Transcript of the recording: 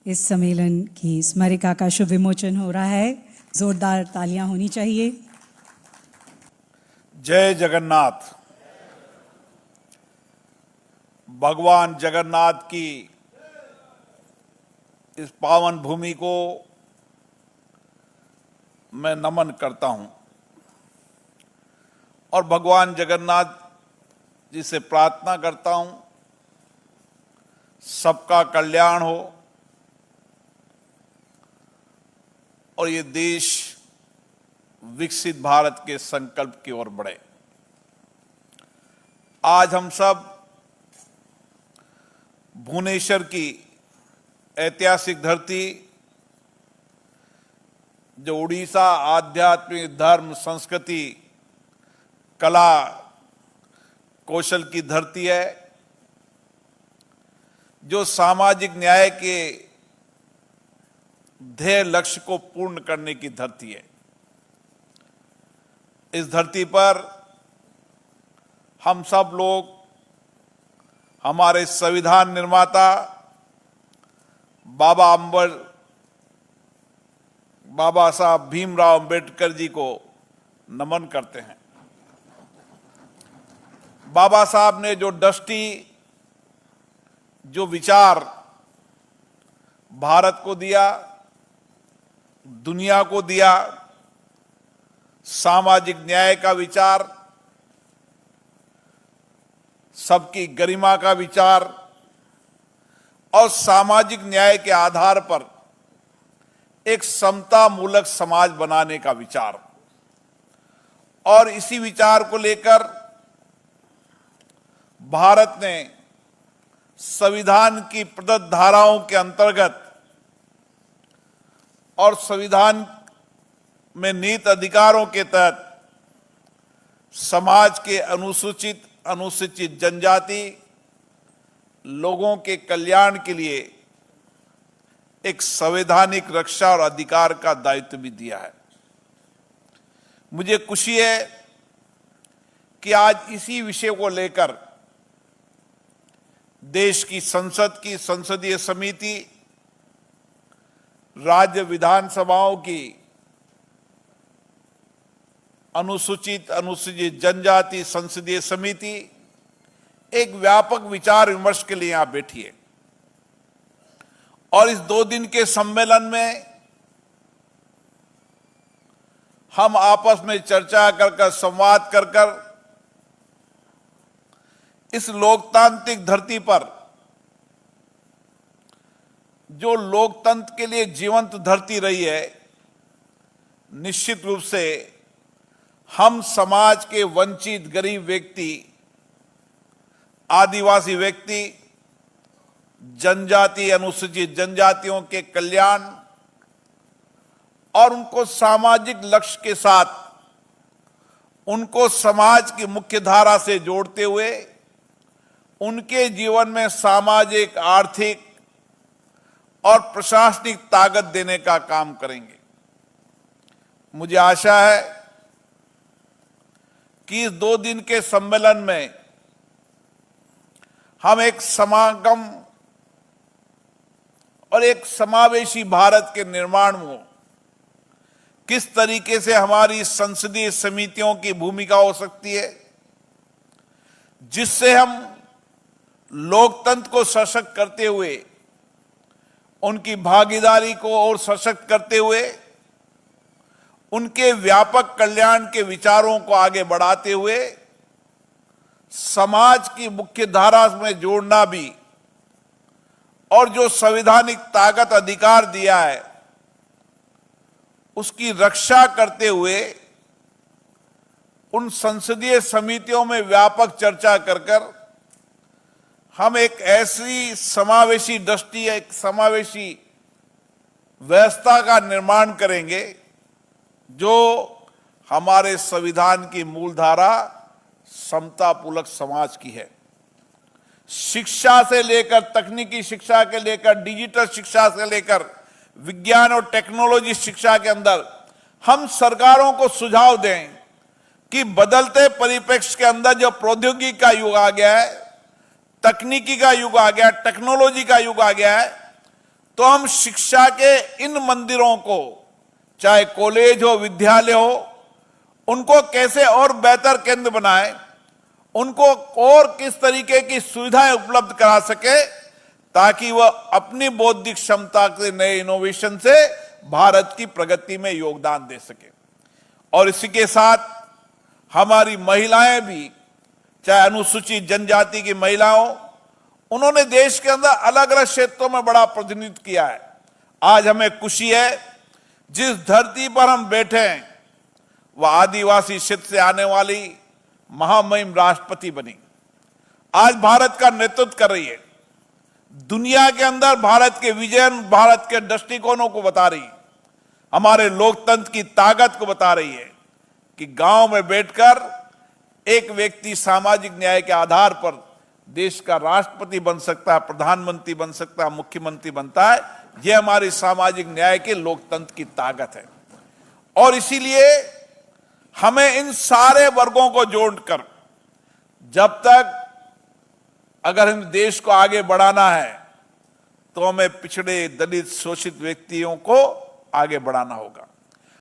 इस सम्मेलन की स्मारिका का शुभ विमोचन हो रहा है। जोरदार तालियां होनी चाहिए। जय जगन्नाथ। भगवान जगन्नाथ की इस पावन भूमि को मैं नमन करता हूं और भगवान जगन्नाथ जी से प्रार्थना करता हूं सबका कल्याण हो और ये देश विकसित भारत के संकल्प की ओर बढ़े। आज हम सब भुवनेश्वर की ऐतिहासिक धरती, जो उड़ीसा आध्यात्मिक धर्म संस्कृति कला कौशल की धरती है, जो सामाजिक न्याय के ध्येय लक्ष्य को पूर्ण करने की धरती है। इस धरती पर हम सब लोग हमारे संविधान निर्माता बाबा साहब भीमराव अंबेडकर जी को नमन करते हैं। बाबा साहब ने जो दृष्टि, जो विचार भारत को दिया, दुनिया को दिया, सामाजिक न्याय का विचार, सबकी गरिमा का विचार और सामाजिक न्याय के आधार पर एक समता मूलक समाज बनाने का विचार, और इसी विचार को लेकर भारत ने संविधान की प्रदत्त धाराओं के अंतर्गत और संविधान में निहित अधिकारों के तहत समाज के अनुसूचित अनुसूचित जनजाति लोगों के कल्याण के लिए एक संवैधानिक रक्षा और अधिकार का दायित्व भी दिया है। मुझे खुशी है कि आज इसी विषय को लेकर देश की संसद की संसदीय समिति, राज्य विधानसभाओं की अनुसूचित अनुसूचित जनजाति संसदीय समिति एक व्यापक विचार विमर्श के लिए यहां बैठी है। और इस 2 दिन के सम्मेलन में हम आपस में चर्चा कर संवाद कर इस लोकतांत्रिक धरती पर, जो लोकतंत्र के लिए जीवंत धरती रही है, निश्चित रूप से हम समाज के वंचित गरीब व्यक्ति, आदिवासी व्यक्ति, जनजाति अनुसूचित जनजातियों के कल्याण और उनको सामाजिक लक्ष्य के साथ उनको समाज की मुख्य धारा से जोड़ते हुए उनके जीवन में सामाजिक, आर्थिक और प्रशासनिक ताकत देने का काम करेंगे। मुझे आशा है कि इस 2 दिन के सम्मेलन में हम एक समागम और एक समावेशी भारत के निर्माण में किस तरीके से हमारी संसदीय समितियों की भूमिका हो सकती है, जिससे हम लोकतंत्र को सशक्त करते हुए, उनकी भागीदारी को और सशक्त करते हुए, उनके व्यापक कल्याण के विचारों को आगे बढ़ाते हुए समाज की मुख्य धारा में जोड़ना भी, और जो संवैधानिक ताकत अधिकार दिया है उसकी रक्षा करते हुए उन संसदीय समितियों में व्यापक चर्चा कर हम एक ऐसी समावेशी दृष्टि, एक समावेशी व्यवस्था का निर्माण करेंगे जो हमारे संविधान की मूलधारा समतापूर्वक समाज की है। शिक्षा से लेकर, तकनीकी शिक्षा के लेकर, डिजिटल शिक्षा से लेकर विज्ञान और टेक्नोलॉजी शिक्षा के अंदर हम सरकारों को सुझाव दें कि बदलते परिप्रेक्ष्य के अंदर जो प्रौद्योगिकी का युग आ गया है, तकनीकी का युग आ गया, टेक्नोलॉजी का युग आ गया है, तो हम शिक्षा के इन मंदिरों को, चाहे कॉलेज हो, विद्यालय हो, उनको कैसे और बेहतर केंद्र बनाएं, उनको और किस तरीके की सुविधाएं उपलब्ध करा सके, ताकि वह अपनी बौद्धिक क्षमता के नए इनोवेशन से भारत की प्रगति में योगदान दे सके। और इसी के साथ हमारी महिलाएं भी, चाहे अनुसूचित जनजाति की महिलाओं, उन्होंने देश के अंदर अलग अलग क्षेत्रों में बड़ा प्रतिनिधित्व किया है। आज हमें खुशी है, जिस धरती पर हम बैठे हैं वह आदिवासी क्षेत्र से आने वाली महामहिम राष्ट्रपति बनी, आज भारत का नेतृत्व कर रही है, दुनिया के अंदर भारत के विजन, भारत के दृष्टिकोणों को बता रही है, हमारे लोकतंत्र की ताकत को बता रही है कि गांव में बैठकर एक व्यक्ति सामाजिक न्याय के आधार पर देश का राष्ट्रपति बन सकता है, प्रधानमंत्री बन सकता है, मुख्यमंत्री बनता है। यह हमारी सामाजिक न्याय के लोकतंत्र की ताकत है। और इसीलिए हमें इन सारे वर्गों को जोड़कर, जब तक अगर हम देश को आगे बढ़ाना है तो हमें पिछड़े, दलित, शोषित व्यक्तियों को आगे बढ़ाना होगा।